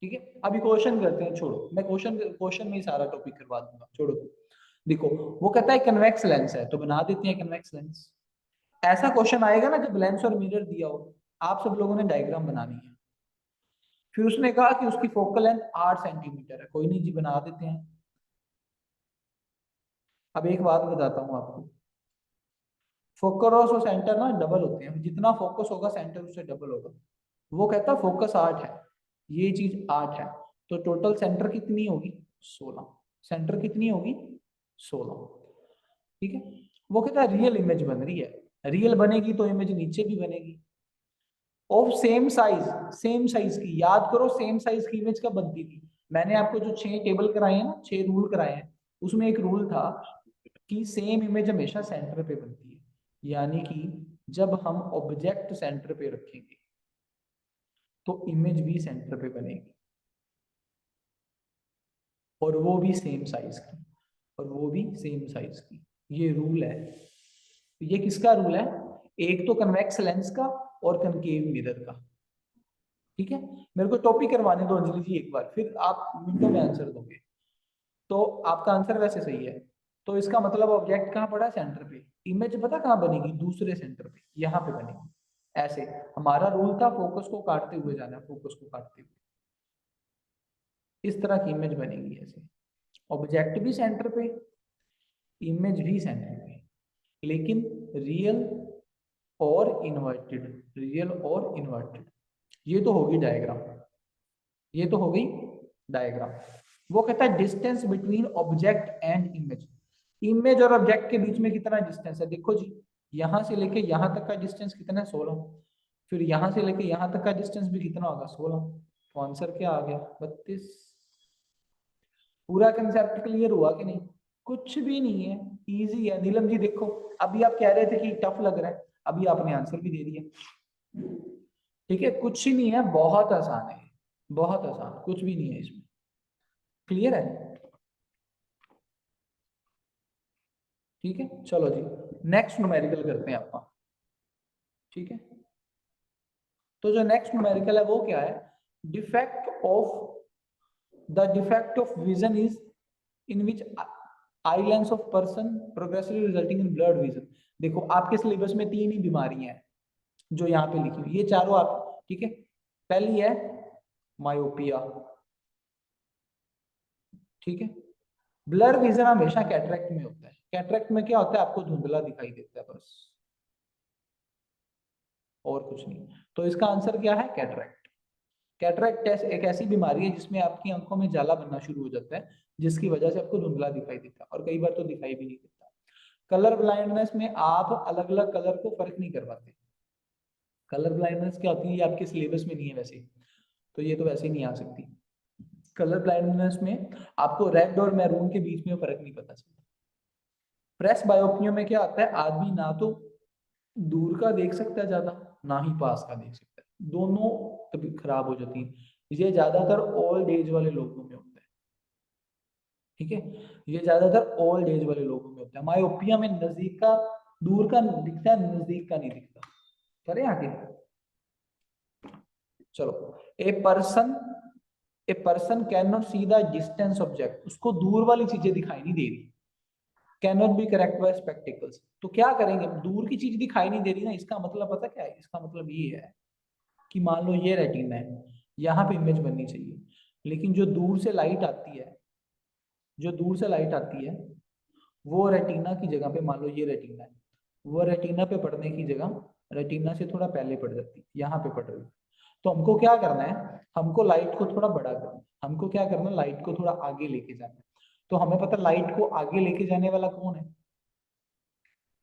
ठीक है, अभी क्वेश्चन करते हैं, छोड़ो, मैं क्वेश्चन क्वेश्चन में ही सारा टॉपिक करवा दूंगा, छोड़ो। देखो, वो कहता है कन्वेक्स लेंस है, तो बना देते हैं कन्वेक्स लेंस। ऐसा क्वेश्चन आएगा ना जब लेंस और मिरर दिया हो, आप सब लोगों ने डायग्राम बनानी है। फिर उसने कहा कि उसकी फोकल लेंथ 8 सेंटीमीटर है, कोई नहीं जी, बना देते हैं। अब एक बात बताता हूँ आपको, फोकस और सेंटर ना डबल होते हैं, जितना फोकस होगा सेंटर उससे डबल होगा। वो कहता है फोकस 8 है, ये चीज 8 है, तो टोटल सेंटर कितनी होगी? 16। सेंटर कितनी होगी? 16। ठीक है। वो कहता है रियल इमेज बन रही है, रियल बनेगी तो इमेज नीचे भी बनेगी of same size. Same size की, याद करो सेम साइज की इमेज कब बनती थी? मैंने आपको जो 6 टेबल कराए हैं ना, 6 रूल कराए हैं, उसमें एक रूल था कि सेम इमेज हमेशा सेंटर पे बनती है। यानी कि जब हम ऑब्जेक्ट सेंटर पे रखेंगे तो इमेज भी सेंटर पे बनेगी, और वो भी सेम साइज की, और वो भी सेम साइज की। ये रूल है। ये किसका रूल है? एक तो कन्वेक्स लेंस का और कनकेव मिरर का। ठीक है, मेरे को टॉपिक करवाने दो अंजलि जी एक बार, फिर आप मिनटों में आंसर दोगे। तो आपका आंसर वैसे सही है। तो इसका मतलब ऑब्जेक्ट कहाँ पड़ा? सेंटर पे। इमेज पता कहाँ बनेगी? दूसरे सेंटर पे, यहाँ पे बनेगी। ऐसे हमारा रूल था फोकस को काटते हुए जाना, फोकस को काटते हुए इस तरह की इमेज बनेगी ऐसे। ऑब्जेक्ट भी सेंटर पे, इमेज भी सेंटर पे, लेकिन रियल और इन्वर्टेड, रियल और इन्वर्टेड। ये तो होगी डायग्राम, ये तो हो गई डायग्राम। वो कहता है distance between object and image. Image और ऑब्जेक्ट के बीच में कितना डिस्टेंस है? देखो जी, यहां से लेके यहां तक का डिस्टेंस कितना है? 16। फिर यहां से लेके यहां तक का डिस्टेंस भी कितना होगा? 16। तो आंसर क्या आ गया? 32। पूरा कंसेप्ट क्लियर हुआ कि नहीं? कुछ भी नहीं है, इजी है। नीलम जी देखो, अभी आप कह रहे थे कि टफ लग रहा है, अभी आपने आंसर भी दे दिया। ठीक है, कुछ ही नहीं है, बहुत आसान है, बहुत आसान, कुछ भी नहीं है इसमें। क्लियर है? ठीक है, चलो जी, नेक्स्ट न्यूमेरिकल करते हैं आपका। ठीक है, तो जो नेक्स्ट न्यूमेरिकल है वो क्या है? Defect of the defect of vision is in which eye lens of person progressively resulting in blood vision. देखो, आपके सिलेबस में 3 ही बीमारियां हैं जो यहाँ पे लिखी हुई, ये चारों आप, ठीक है। पहली है मायोपिया, ठीक है। ब्लर विजन हमेशा कैटरेक्ट में होता है। कैटरेक्ट में क्या होता है? आपको धुंधला दिखाई देता है बस, और कुछ नहीं। तो इसका आंसर क्या है? कैटरेक्ट। कैटरेक्ट एक ऐसी बीमारी है जिसमें आपकी आंखों में जाला बनना शुरू हो जाता है, जिसकी वजह से आपको धुंधला दिखाई देता है, और कई बार तो दिखाई भी नहीं देता। कलर ब्लाइंडनेस में आप अलग अलग कलर को फर्क नहीं कर पाते। कलर ब्लाइंडनेस क्या होती है? ये आपके सिलेबस में नहीं है वैसे, तो ये तो वैसे ही नहीं आ सकती। कलर ब्लाइंडनेस में आपको रेड और मैरून के बीच में फर्क नहीं पता चलता। प्रेस बायोपिया में क्या आता है? आदमी ना तो दूर का देख सकता है ज्यादा, ना ही पास का देख सकता है, दोनों कभी खराब हो जाती है। ये ज्यादातर ओल्ड एज वाले लोगों में होता है। ठीक है, ये ज्यादातर ओल्ड एज वाले लोगों में होता है। मायोपिया में नजदीक का दूर का दिखता है, नजदीक का नहीं दिखता। करें आगे, चलो। A person, a person can not see the distance object, उसको दूर वाली चीजें दिखाई नहीं दे रही। Can not be correct by spectacles, तो क्या करेंगे? दूर की चीज दिखाई नहीं दे रही ना, इसका मतलब पता क्या है? इसका मतलब ये है कि मान लो ये रेटिना है, यहाँ पे इमेज बननी चाहिए, लेकिन जो दूर से लाइट आती है, जो दूर से लाइट आती है, वो रेटिना की जगह पे, मान लो ये रेटिना है, वो रेटिना पे पड़ने की जगह रेटिना से थोड़ा पहले पड़ जाती है, यहाँ पे पड़ रही है। तो हमको क्या करना है? हमको लाइट को थोड़ा बड़ा करना है, हमको क्या करना है? लाइट को थोड़ा आगे लेके जाना है। तो हमें पता लाइट को आगे लेके जाने वाला कौन है?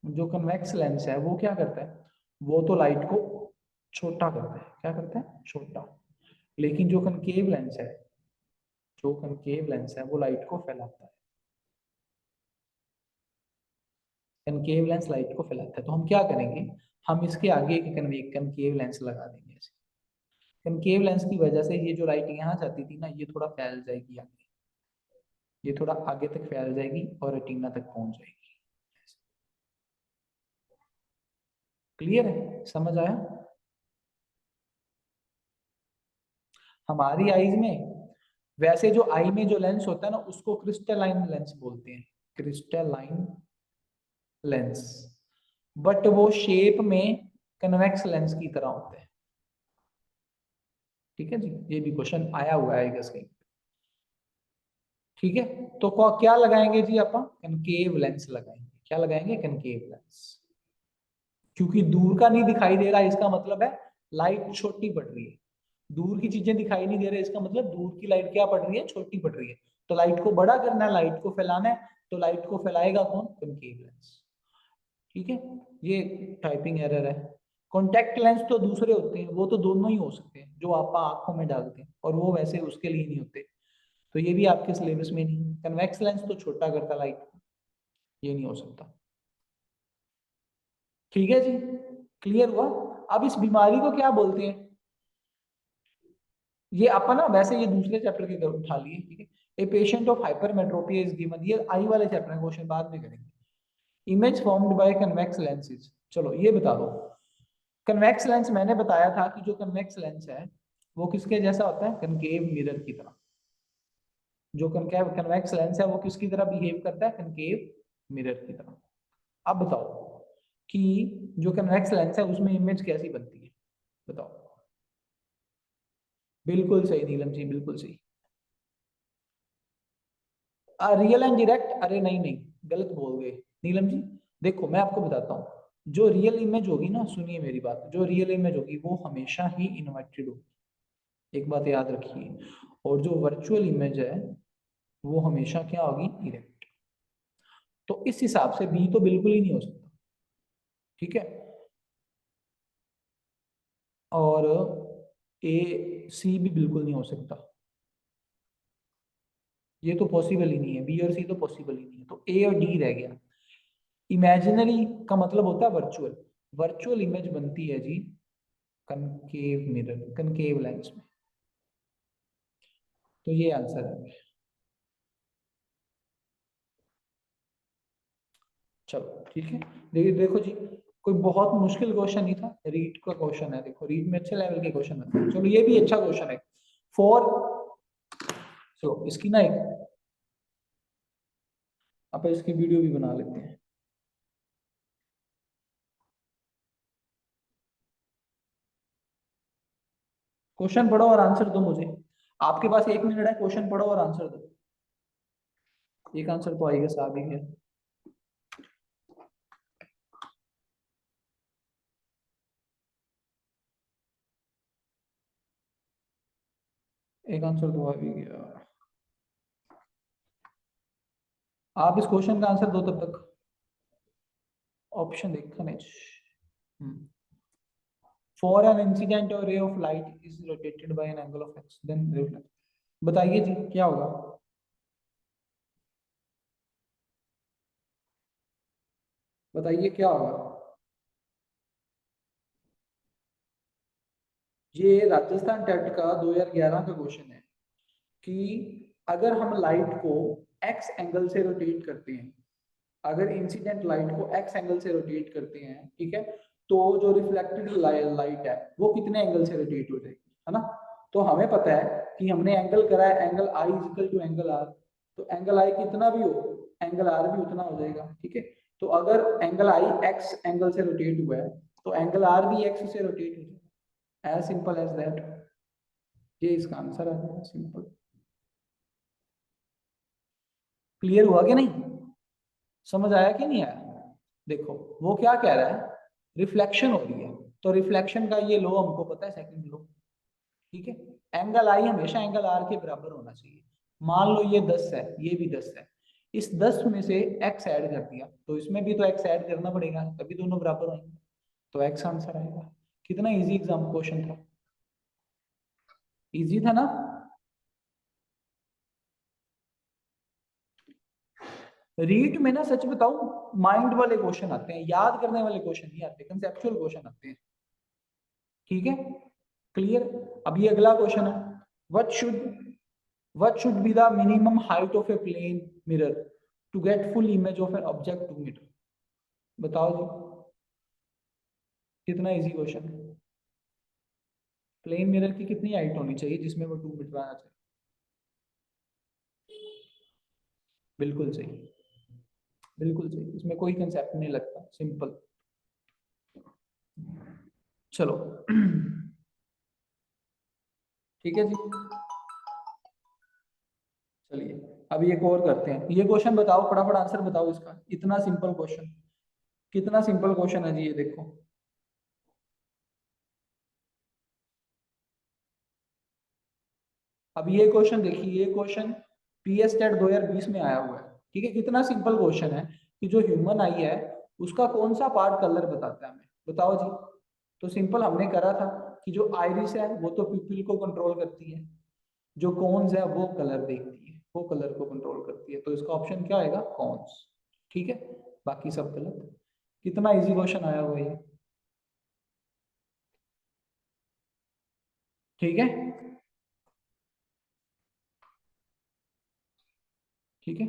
जो कन्वेक्स लेंस है वो क्या करता है? वो तो लाइट को छोटा करता है। क्या करता है? छोटा। लेकिन जो कनकेव लेंस है, जो कनकेव लेंस है वो लाइट को फैलाता है। कनकेव लेंस लाइट को फैलाता है, तो हम क्या करेंगे? हम इसके आगे एक कनकेव लेंस लगा देंगे ऐसे। कनकेव लेंस की वजह से ये जो लाइट यहाँ जाती थी ना, ये थोड़ा फैल जाएगी आगे, ये थोड़ा आगे तक फैल जाएगी और रेटिना तक पहुंच जाएगी। क्लियर है? समझ आया? हमारी आईज में, वैसे जो आई में जो लेंस होता है ना उसको क्रिस्टलाइन लेंस बोलते हैं, क्रिस्टलाइन लेंस, बट वो शेप में कन्वेक्स लेंस की तरह होते हैं। ठीक है जी, ये भी क्वेश्चन आया हुआ है कहीं। ठीक है, तो क्या लगाएंगे जी, अपन कनकेव लेंस लगाएंगे। क्या लगाएंगे? Concave lens. क्योंकि दूर का नहीं दिखाई दे रहा, इसका मतलब है लाइट छोटी पड़ रही है। दूर की चीजें दिखाई नहीं दे रही, इसका मतलब दूर की लाइट क्या पड़ रही है? छोटी पड़ रही है। तो लाइट को बड़ा करना है, लाइट को फैलाना है, तो लाइट को फैलाएगा कौन? Concave lens. ठीक है, ये टाइपिंग एरर है। कॉन्टेक्ट लेंस तो दूसरे होते हैं, वो तो दोनों ही हो सकते हैं जो आप आंखों में डालते हैं, और वो वैसे उसके लिए नहीं होते, तो ये भी आपके सिलेबस में नहीं है। कन्वेक्स लेंस तो छोटा करता लाइट को, ये नहीं हो सकता। ठीक है जी, क्लियर हुआ? अब इस बीमारी को क्या बोलते हैं? ये अपन ना वैसे ये दूसरे चैप्टर के उठा लिए। ठीक है, a patient of hypermetropia is given, ये आई वाले चैप्टर में क्वेश्चन बाद में करेंगे। Image formed by convex lenses, चलो ये बता दो। कन्वेक्स लेंस मैंने बताया था कि जो कन्वेक्स लेंस है वो किसके जैसा होता है? कनकेव मिरर की तरह। जो कनकेव कन्वेक्स लेंस है वो किसकी तरह बिहेव करता है? कनकेव मिरर की तरह। अब बताओ कि जो कन्वेक्स लेंस है उसमें इमेज कैसी बनती है, बताओ। बिल्कुल सही नीलम जी, बिल्कुल सही। रियल एंड डायरेक्ट, अरे नहीं नहीं, गलत बोल गए नीलम जी। देखो मैं आपको बताता हूँ, जो रियल इमेज होगी ना, सुनिए मेरी बात, जो रियल इमेज होगी वो हमेशा ही इन्वर्टेड होगी, एक बात याद रखिए। और जो वर्चुअल इमेज है वो हमेशा क्या होगी? इरेक्ट। तो इस हिसाब से बी तो बिल्कुल ही नहीं हो सकता। ठीक है, और ए सी भी बिल्कुल नहीं हो सकता, ये तो पॉसिबल ही नहीं है, बी और सी तो पॉसिबल ही नहीं है, तो ए और डी रह गया। इमेजिनरी का मतलब होता है वर्चुअल, वर्चुअल इमेज बनती है जी कनकेव मिरर, कनकेव लेंस में। तो ये आंसर है। चलो ठीक है, देखिए देखो जी, कोई बहुत मुश्किल क्वेश्चन नहीं था, रीड का क्वेश्चन है। देखो रीड में अच्छे लेवल के क्वेश्चन आते हैं, चलो ये भी अच्छा क्वेश्चन है। फॉर, चलो इसकी ना एक आप इसकी वीडियो भी बना लेते हैं। क्वेश्चन पढ़ो और आंसर दो मुझे, आपके पास 1 मिनट है, क्वेश्चन पढ़ो और आंसर दो। एक आंसर तो आएगा साहब ही है। एक आंसर तो आ भी गया। आप इस क्वेश्चन का आंसर दो तब तक। ऑप्शन देख खनिज। फॉर एन इंसिडेंट और ray of light is rotated by an angle of X then reflect, बताइए जी क्या होगा? बताइए क्या होगा? ये राजस्थान टेट का 2011 का क्वेश्चन है कि अगर हम लाइट को एक्स एंगल से रोटेट करते हैं, अगर इंसिडेंट लाइट को एक्स एंगल से रोटेट करते हैं, ठीक है, तो जो रिफ्लेक्टेड लाइट है वो कितने एंगल से रोटेट हो जाएगी, है ना? तो हमें पता है कि हमने एंगल करा है angle I equal to angle R, तो एंगल आई कितना भी हो एंगल आर भी उतना हो जाएगा। ठीक है, तो अगर एंगल आई एक्स एंगल से रोटेट हुआ है तो एंगल आर भी एक्स से रोटेट हो जाएगा, एज सिंपल एज दैट। ये इसका आंसर है, सिंपल। क्लियर हुआ कि नहीं? समझ आया कि नहीं आया? देखो वो क्या कह रहा है, रिफ्लेक्शन हो रही है, तो रिफ्लेक्शन का ये लो हमको पता है, सेकंड लो। ठीक है, एंगल आई हमेशा एंगल आर के बराबर होना चाहिए। मान लो ये 10 है, ये भी 10 है, इस 10 में से x ऐड कर दिया, तो इसमें भी तो x ऐड करना पड़ेगा, तभी दोनों बराबर होंगे, तो x आंसर आएगा। कितना इजी एग्जाम क्वेश्चन था, इजी था ना? रीट में ना सच बताऊं माइंड वाले क्वेश्चन आते हैं, याद करने वाले क्वेश्चन नहीं आते, कंसेप्चुअल क्वेश्चन आते हैं। ठीक है, क्लियर? अब ये अगला क्वेश्चन है, what should what should be the minimum height of a plane mirror to get full image of an object 2 मीटर? बताओ जी, कितना इजी क्वेश्चन है। प्लेन मिरर की कितनी हाइट होनी चाहिए जिसमें वो 2 मीटर आना चाहिए? बिल्कुल सही, बिल्कुल सही, इसमें कोई कंसेप्ट नहीं लगता, सिंपल। चलो ठीक है जी। चलिए अभी एक और करते हैं, ये क्वेश्चन बताओ, फटाफट आंसर बताओ इसका, इतना सिंपल क्वेश्चन, कितना सिंपल क्वेश्चन है जी ये देखो। अब ये क्वेश्चन देखिए, ये क्वेश्चन पीएस टेट 2020 में आया हुआ है, ठीक है। कितना सिंपल क्वेश्चन है कि जो ह्यूमन आई है उसका कौन सा पार्ट कलर बताता है हमें, बताओ जी। तो सिंपल हमने करा था कि जो आइरिस है वो तो पिupil को कंट्रोल करती है, जो कॉन्स है वो कलर देखती है, वो कलर को कंट्रोल करती है, तो इसका ऑप्शन क्या आएगा, कॉन्स। ठीक है, बाकी सब गलत। कितना इजी क्वेश्चन आया हुआ है ये, ठीक है, ठीक है।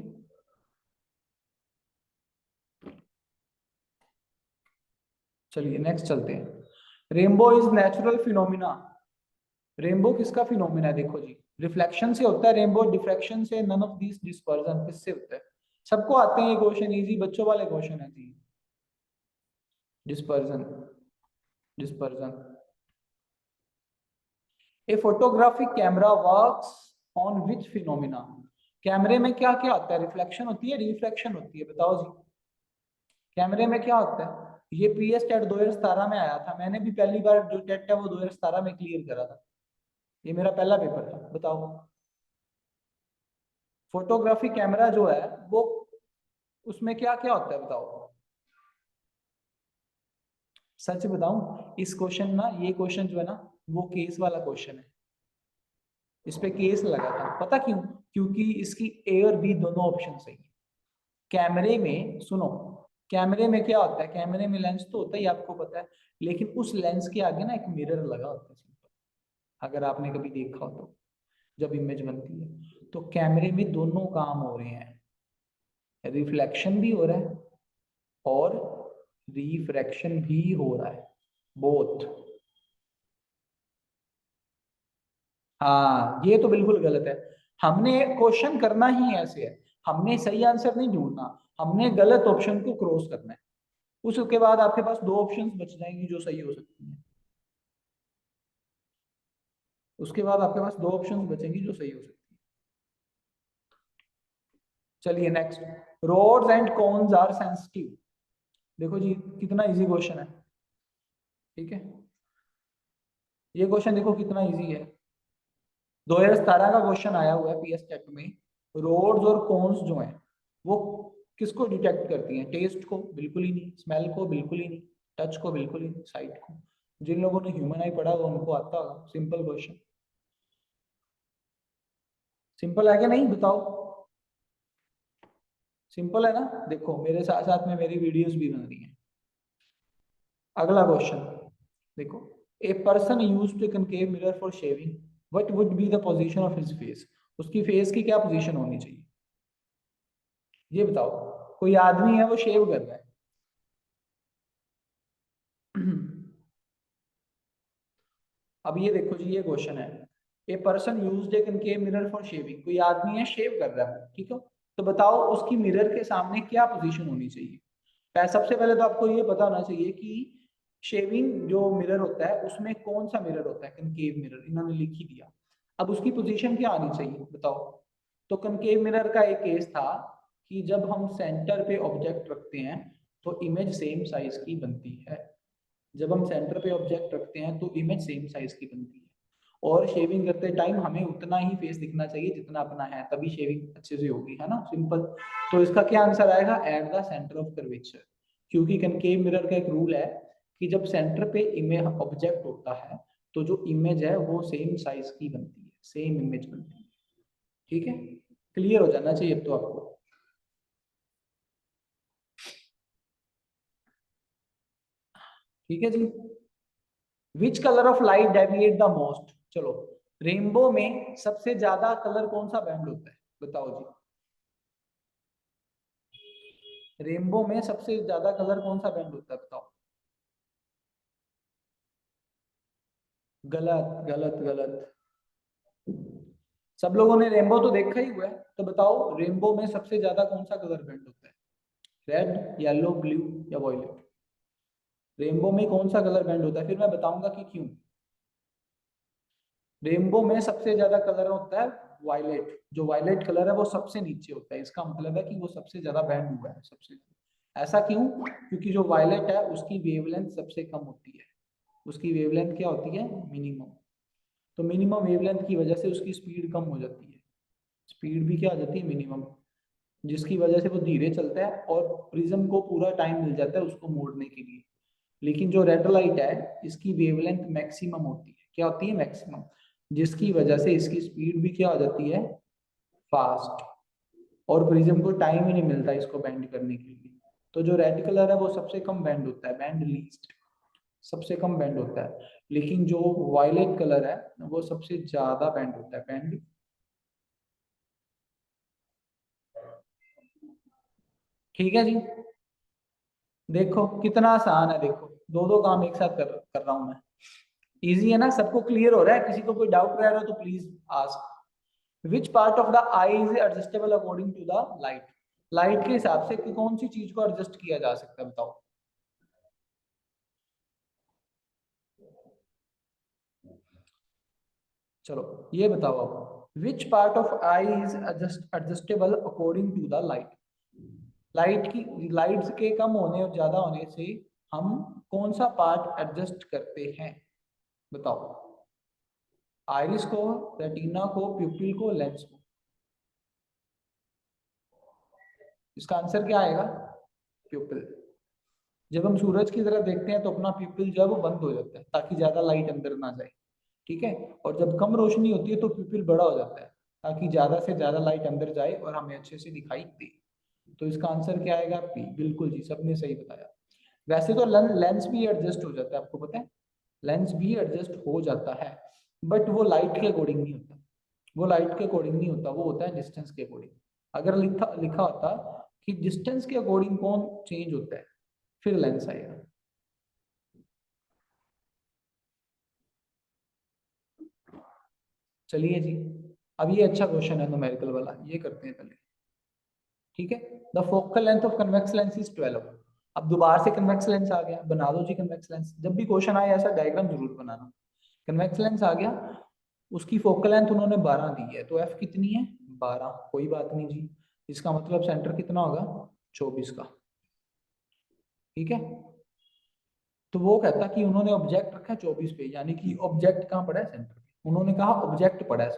चलिए नेक्स्ट चलते हैं। Rainbow is natural phenomena. Rainbow किसका फिनोमिना है, देखो जी। रिफ्लेक्शन से होता है रेनबो, डिफ्रैक्शन से, नन ऑफ दिस, डिस्पर्जन किससे होता है? सबको आते हैं ये क्वेश्चन, इजी बच्चों वाले क्वेश्चन है जी। Dispersion, dispersion. A photographic camera works on which phenomena. कैमरे में क्या क्या होता है, रिफ्लेक्शन होती है, रिफ्लेक्शन होती है, बताओ जी। कैमरे में क्या होता है? ये पीएस टेट 2017 में आया था, मैंने भी पहली बार जो टेट है वो 2017 में क्लियर करा था, ये मेरा पहला पेपर था, बताओ। फोटोग्राफी कैमरा जो है वो, उसमें क्या क्या होता है बताओ। सच बताऊं, इस क्वेश्चन ना, ये क्वेश्चन जो है ना, वो केस वाला क्वेश्चन है, इस पे केस लगा था, पता क्यों? क्योंकि इसकी ए और बी दोनों ऑप्शन सही है। कैमरे में सुनो, कैमरे में क्या होता है, कैमरे में लेंस तो होता ही आपको पता है, लेकिन उस लेंस के आगे ना एक मिरर लगा होता है सिंपल, अगर आपने कभी देखा हो तो, जब इमेज बनती है तो कैमरे में दोनों काम हो रहे हैं, रिफ्लेक्शन भी हो रहा है और रिफ्रैक्शन भी हो रहा है, बोथ। हाँ ये तो बिल्कुल गलत है, हमने क्वेश्चन करना ही ऐसे है, हमने सही आंसर नहीं ढूंढना, हमने गलत ऑप्शन को क्रॉस करना है, उसके बाद आपके पास दो ऑप्शंस बच जाएंगी जो सही हो सकती हैं, उसके बाद आपके पास दो ऑप्शंस बचेंगी जो सही हो सकती है। चलिए next, rods and cones are sensitive. देखो जी कितना इजी क्वेश्चन है, ठीक है। ये क्वेश्चन देखो कितना इजी है, 2017 का क्वेश्चन आया हुआ है पीएस टेट में। रोड्स और कोन्स जो हैं वो किसको डिटेक्ट करती हैं, टेस्ट को बिल्कुल ही नहीं, स्मेल को बिल्कुल ही नहीं, टच को बिल्कुल ही नहीं, साइट को। जिन लोगों ने ह्यूमन आई पढ़ा हुआ उनको आता होगा, सिंपल क्वेश्चन। सिंपल है कि नहीं बताओ, सिंपल है ना, देखो मेरे साथ साथ में मेरी वीडियोस भी बन रही हैं। अगला क्वेश्चन देखो, a person use to concave mirror for shaving, what would be the position of his face. उसकी फेस की क्या पोजीशन होनी चाहिए, ये बताओ। कोई आदमी है वो शेव कर रहा है अब ये देखो जी, ये क्वेश्चन है, ए person use A concave mirror for shaving, कोई आदमी है शेव कर रहा है, ठीक है। तो बताओ उसकी मिरर के सामने क्या पोजीशन होनी चाहिए। सबसे पहले तो आपको ये पता होना चाहिए कि शेविंग जो मिरर होता है उसमें कौन सा मिरर होता है, कनकेव मिरर, इन्होंने लिख ही दिया। अब उसकी पोजीशन क्या आनी चाहिए बताओ। तो कनकेव मिरर का एक केस था कि जब हम सेंटर पे ऑब्जेक्ट रखते हैं तो इमेज सेम साइज की बनती है, जब हम सेंटर पे ऑब्जेक्ट रखते हैं तो इमेज सेम साइज की बनती है, और शेविंग करते टाइम हमें उतना ही फेस दिखना चाहिए जितना अपना है, तभी शेविंग अच्छे से होगी, है ना, सिंपल। तो इसका क्या आंसर आएगा, at the centre of curvature, क्योंकि कनकेव मिरर का एक रूल है कि जब सेंटर पे इमेज ऑब्जेक्ट होता है तो जो इमेज है वो सेम साइज की बनती है, सेम इमेज बनती है, ठीक है। क्लियर हो जाना चाहिए अब तो आपको, ठीक है जी। Which colour of light deviate the most, चलो, रेनबो में सबसे ज्यादा कलर कौन सा बैंड होता है, बताओ जी। रेनबो में सबसे ज्यादा कलर कौन सा बैंड होता है बताओ। गलत गलत गलत। सब लोगों ने रेनबो तो देखा ही हुआ है, तो बताओ रेनबो में सबसे ज्यादा कौन सा कलर बेंड होता है? रेड, येलो, ब्लू या वॉयलेट? रेनबो में कौन सा कलर बेंड होता है, फिर मैं बताऊंगा कि क्यों। रेनबो में सबसे ज्यादा कलर होता है वायलेट। जो वायलेट कलर है वो सबसे नीचे होता है, इसका मतलब है कि वो सबसे ज्यादा बैंड हुआ है सबसे। ऐसा क्यों? क्योंकि जो वायलेट है उसकी वेवलेंथ सबसे कम होती है। उसकी वेवलेंथ क्या होती है? मिनिमम। तो मिनिमम वेवलेंथ की वजह से उसकी स्पीड कम हो जाती है। स्पीड भी क्या हो जाती है? मिनिमम। जिसकी वजह से वो धीरे चलता है और प्रिज्म को पूरा टाइम मिल जाता है उसको मोड़ने के लिए। लेकिन जो रेड लाइट है इसकी वेवलेंथ मैक्सिमम होती है। क्या होती है? मैक्सिमम। जिसकी वजह से इसकी स्पीड भी क्या हो जाती है? फास्ट। और प्रिज्म को टाइम ही नहीं मिलता इसको बेंड करने के लिए। तो जो रेड कलर है वो सबसे कम बेंड होता है, बेंड लीस्ट, सबसे कम बेंड होता है। लेकिन जो वायलेट कलर है वो सबसे ज्यादा बेंड होता है, बेंड। ठीक है जी। देखो कितना आसान है, देखो दो दो काम एक साथ कर रहा हूं मैं। इजी है ना? सबको क्लियर हो रहा है? किसी को कोई डाउट रह रहा हो तो please ask. Which part of the eye is adjustable according to the light? Light के हिसाब से कि कौन सी चीज को एडजस्ट किया जा सकता है, बताओ। चलो ये बताओ आप, which part of eye is adjustable according to the light? Light की, लाइट्स के कम होने और ज्यादा होने से हम कौन सा पार्ट एडजस्ट करते हैं, बताओ। आइरिस को, रेटिना को, प्यूपिल को, लेंस को? इसका आंसर क्या आएगा? प्यूपिल। जब हम सूरज की तरफ देखते हैं तो अपना प्यूपिल जो है वो बंद हो जाता है ताकि ज्यादा लाइट अंदर ना जाए। ठीक है। और जब कम रोशनी होती है तो प्यूपिल बड़ा हो जाता है ताकि ज्यादा से ज्यादा लाइट अंदर जाए और हमें अच्छे से दिखाई दे। तो इसका आंसर क्या आएगा? पी। बिल्कुल जी, सबने सही बताया। वैसे तो लेंस भी एडजस्ट हो जाता है, आपको पता है? लेंस भी एडजस्ट हो जाता है, बट वो लाइट के अकॉर्डिंग नहीं होता। वो लाइट के अकॉर्डिंग नहीं होता, वो होता है डिस्टेंस के अकॉर्डिंग। अगर लिखा लिखा होता कि डिस्टेंस के अकॉर्डिंग कौन चेंज होता है, फिर लेंस आएगा। चलिए जी, अब ये अच्छा क्वेश्चन है न्यूमेरिकल वाला, ये करते हैं पहले। ठीक है। The focal length of convex lens is 12। अब दोबारा से कन्वेक्स लेंस आ गया, बना दो जी कन्वेक्स लेंस। जब भी क्वेश्चन आए ऐसा डायग्राम जरूर बनाना। कन्वेक्स लेंस आ गया, उसकी फोकल लेंथ उन्होंने 12 दी है, तो एफ कितनी है? 12। कोई बात नहीं जी, इसका मतलब सेंटर कितना होगा? 24 का। ठीक है। तो वो कहता कि उन्होंने ऑब्जेक्ट रखा है 24 पे, यानी कि ऑब्जेक्ट कहाँ पड़ा है? सेंटर पे। उन्होंने कहा ऑब्जेक्ट पड़ा है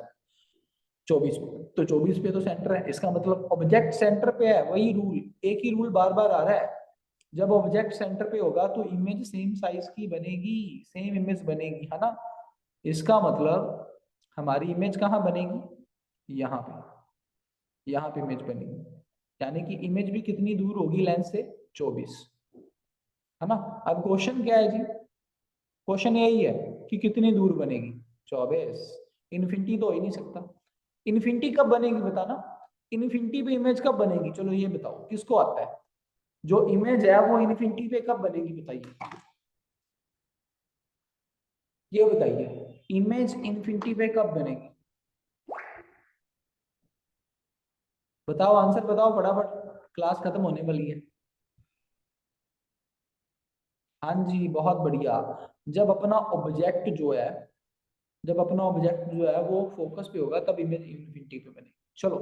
24 पे, तो 24 पे तो सेंटर है, इसका मतलब ऑब्जेक्ट सेंटर पे है। वही रूल, एक ही रूल बार बार आ रहा है। जब ऑब्जेक्ट सेंटर पे होगा तो इमेज सेम साइज की बनेगी, सेम इमेज बनेगी, है ना? इसका मतलब हमारी इमेज कहाँ बनेगी? यहाँ पे। यहाँ पे इमेज बनेगी, यानी कि इमेज भी कितनी दूर होगी लेंस से? 24। है ना? अब क्वेश्चन क्या है जी? क्वेश्चन यही है कि कितनी दूर बनेगी? 24। इन्फिनिटी तो हो ही नहीं सकता। इन्फिनिटी कब बनेगी बताना? इन्फिनिटी पे इमेज कब बनेगी? चलो ये बताओ, किसको आता है? जो इमेज है वो इन्फिनिटी पे कब बनेगी, बताइए। ये बताइए, इमेज इन्फिनिटी पे कब बनेगी? बताओ, आंसर बताओ फटाफट, क्लास खत्म होने वाली है। हाँ जी, बहुत बढ़िया। जब अपना ऑब्जेक्ट जो है, जब अपना ऑब्जेक्ट जो है वो फोकस पे होगा तब इमेज इन्फिनिटी पे बनेगी। चलो,